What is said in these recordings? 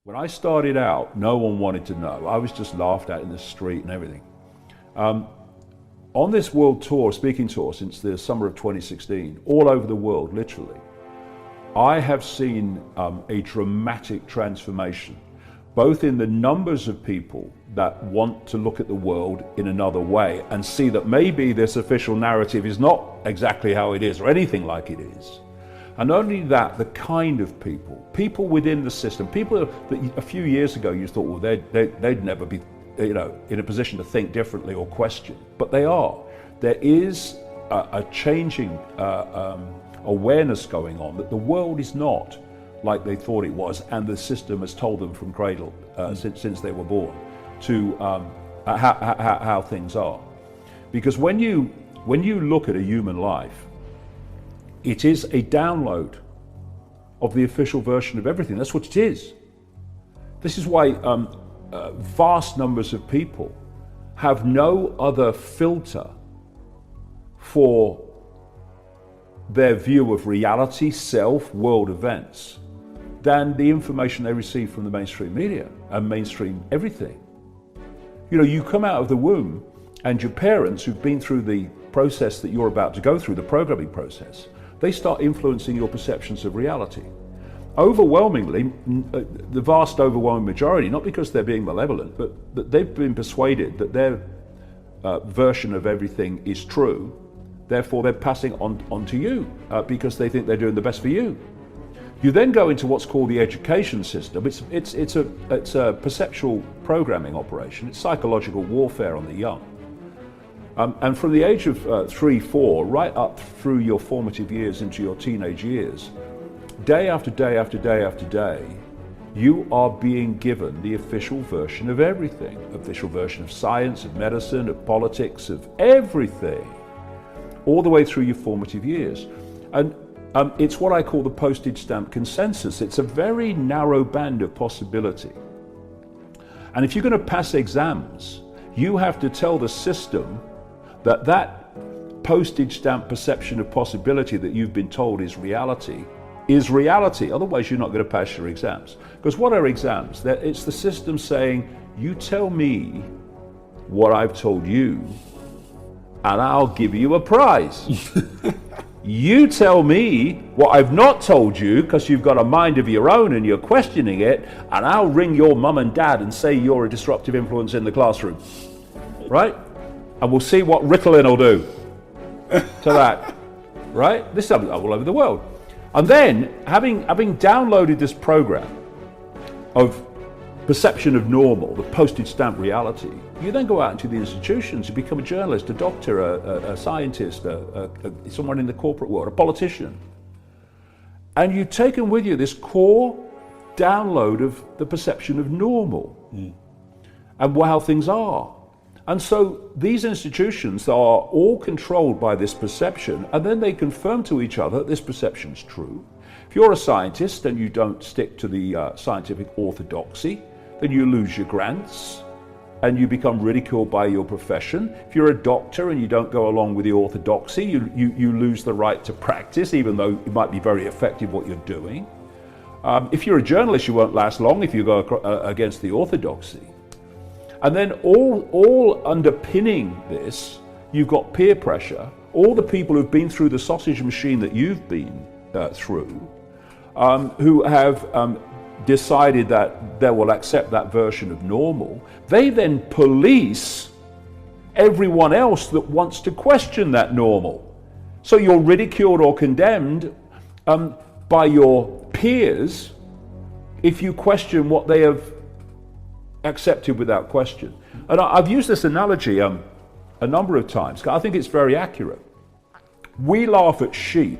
When I started out, no one wanted to know. I was just laughed at in the street and everything. On this world tour, speaking tour, since the summer of 2016, all over the world, literally, I have seen a dramatic transformation, both in the numbers of people that want to look at the world in another way and see that maybe this official narrative is not exactly how it is or anything like it is. And not only that, the kind of people within the system, people that a few years ago you thought, well, they'd never be, in a position to think differently or question, but they are. There is a changing awareness going on that the world is not like they thought it was, and the system has told them from cradle since they were born to how things are. Because when you look at a human life, it is a download of the official version of everything. That's what it is. This is why vast numbers of people have no other filter for their view of reality, self, world events, than the information they receive from the mainstream media and mainstream everything. You know, you come out of the womb and your parents who've been through the process that you're about to go through, the programming process, they start influencing your perceptions of reality. Overwhelmingly, the vast overwhelming majority, not because they're being malevolent, but that they've been persuaded that their version of everything is true. Therefore, they're passing on to you because they think they're doing the best for you. You then go into what's called the education system. It's a perceptual programming operation. It's psychological warfare on the young. And from the age of 3, 4, right up through your formative years into your teenage years, day after day after day after day, you are being given the official version of everything. Official version of science, of medicine, of politics, of everything, all the way through your formative years. And it's what I call the postage stamp consensus. It's a very narrow band of possibility. And if you're going to pass exams, you have to tell the system that postage stamp perception of possibility that you've been told is reality. Otherwise, you're not going to pass your exams. Because what are exams? It's the system saying, you tell me what I've told you, and I'll give you a prize. You tell me what I've not told you, because you've got a mind of your own and you're questioning it, and I'll ring your mum and dad and say you're a disruptive influence in the classroom. Right? And we'll see what Ritalin will do to that. Right? This is all over the world. And then, having downloaded this program of perception of normal, the postage stamp reality, you then go out into the institutions, you become a journalist, a doctor, a scientist, someone in the corporate world, a politician. And you've taken with you this core download of the perception of normal and how things are. And so these institutions are all controlled by this perception, and then they confirm to each other that this perception is true. If you're a scientist and you don't stick to the scientific orthodoxy, then you lose your grants and you become ridiculed by your profession. If you're a doctor and you don't go along with the orthodoxy, you lose the right to practice, even though it might be very effective what you're doing. If you're a journalist, you won't last long if you go against the orthodoxy. And then all underpinning this, you've got peer pressure. All the people who've been through the sausage machine that you've been through, who have decided that they will accept that version of normal, they then police everyone else that wants to question that normal. So you're ridiculed or condemned by your peers if you question what they have accepted without question. And I've used this analogy a number of times. I think it's very accurate. We laugh at sheep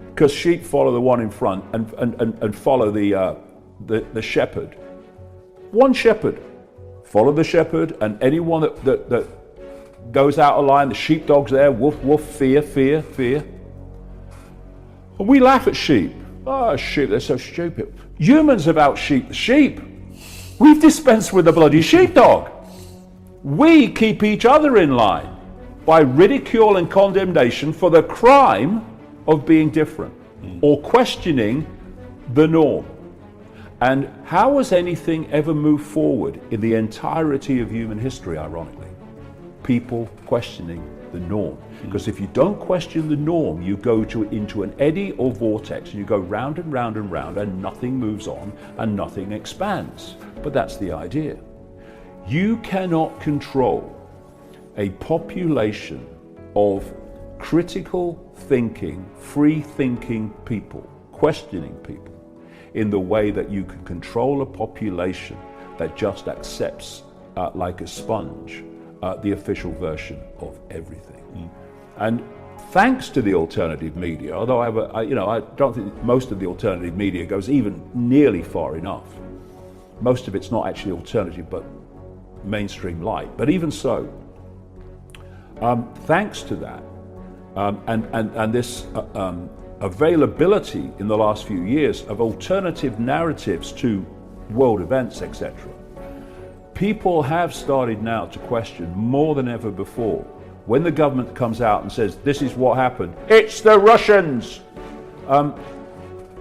because sheep follow the one in front and follow the shepherd. One shepherd, follow the shepherd, and anyone that goes out of line, the sheepdog's there, woof, woof, fear, fear, fear. And we laugh at sheep. Oh, sheep, they're so stupid. Humans have out-sheeped the sheep. We've dispensed with the bloody sheepdog. We keep each other in line by ridicule and condemnation for the crime of being different or questioning the norm. And how has anything ever moved forward in the entirety of human history, ironically? People questioning the norm. Because if you don't question the norm, you go into an eddy or vortex, and you go round and round and round, and nothing moves on and nothing expands. But that's the idea. You cannot control a population of critical thinking, free thinking people, questioning people, in the way that you can control a population that just accepts like a sponge the official version of everything. And thanks to the alternative media, although I don't think most of the alternative media goes even nearly far enough. Most of it's not actually alternative, but mainstream light. But even so, thanks to that, and this availability in the last few years of alternative narratives to world events, etc., people have started now to question more than ever before. When the government comes out and says, this is what happened, it's the Russians,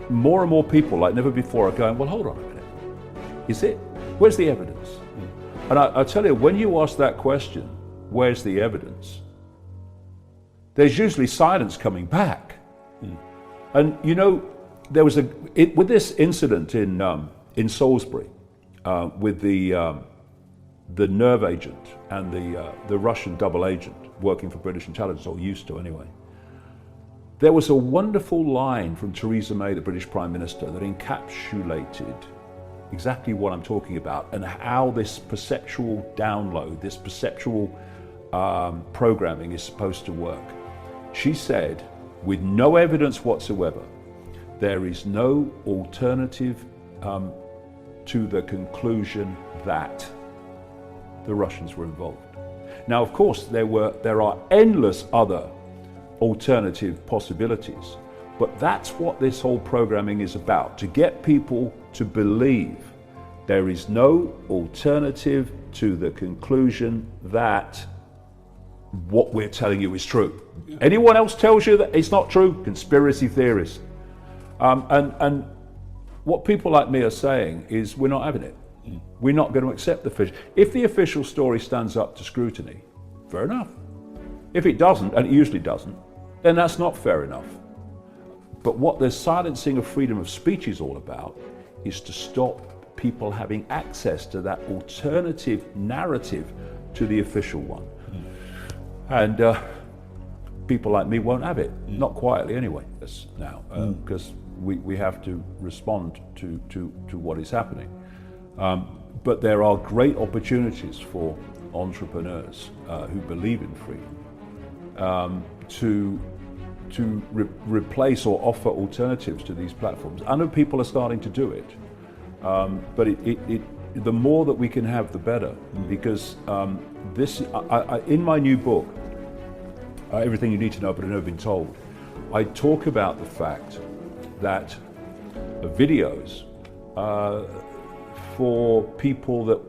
more and more people, like never before, are going, well, hold on a minute. Is it? Where's the evidence? And I tell you, when you ask that question, where's the evidence? There's usually silence coming back. And you know, there was with this incident in Salisbury, with the nerve agent and the Russian double agent working for British intelligence, or used to anyway. There was a wonderful line from Theresa May, the British Prime Minister, that encapsulated exactly what I'm talking about, and how this perceptual download, this perceptual programming is supposed to work. She said, with no evidence whatsoever, there is no alternative to the conclusion that the Russians were involved. Now, of course, there are endless other alternative possibilities, but that's what this whole programming is about, to get people to believe there is no alternative to the conclusion that what we're telling you is true. Anyone else tells you that it's not true, conspiracy theories. And what people like me are saying is, we're not having it. We're not going to accept the official. If the official story stands up to scrutiny, fair enough. If it doesn't, and it usually doesn't, then that's not fair enough. But what the silencing of freedom of speech is all about is to stop people having access to that alternative narrative to the official one. And people like me won't have it, not quietly anyway, now, because we have to respond to what is happening. But there are great opportunities for entrepreneurs who believe in freedom to replace or offer alternatives to these platforms. I know people are starting to do it, but the more that we can have, the better. Because in my new book, Everything You Need to Know But Have Never Been Told, I talk about the fact that videos for people that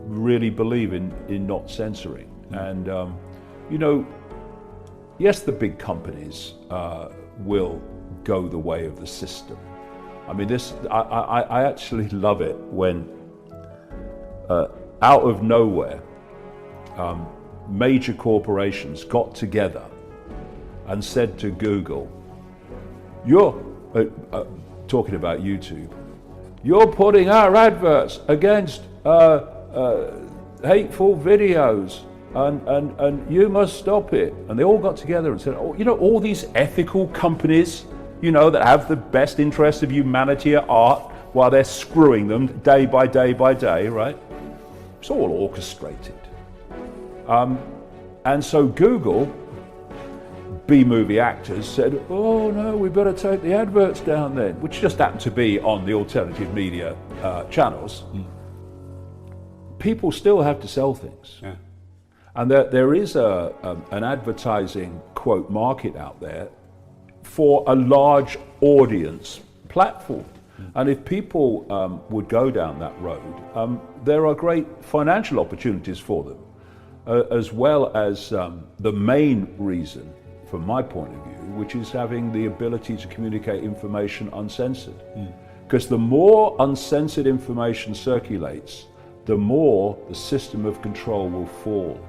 really believe in not censoring. And you know, yes, the big companies will go the way of the system. I mean, I actually love it when out of nowhere major corporations got together and said to Google, you're talking about YouTube, you're putting our adverts against hateful videos, and you must stop it. And they all got together and said, oh, you know, all these ethical companies, you know, that have the best interests of humanity at heart, while they're screwing them day by day by day, right? It's all orchestrated. And so Google, B-movie actors, said, oh no, we better take the adverts down then, which just happened to be on the alternative media channels. People still have to sell things. Yeah. And there is an advertising, quote, market out there for a large audience platform. And if people would go down that road, there are great financial opportunities for them, as well as the main reason, from my point of view, which is having the ability to communicate information uncensored. Because the more uncensored information circulates, the more the system of control will fall.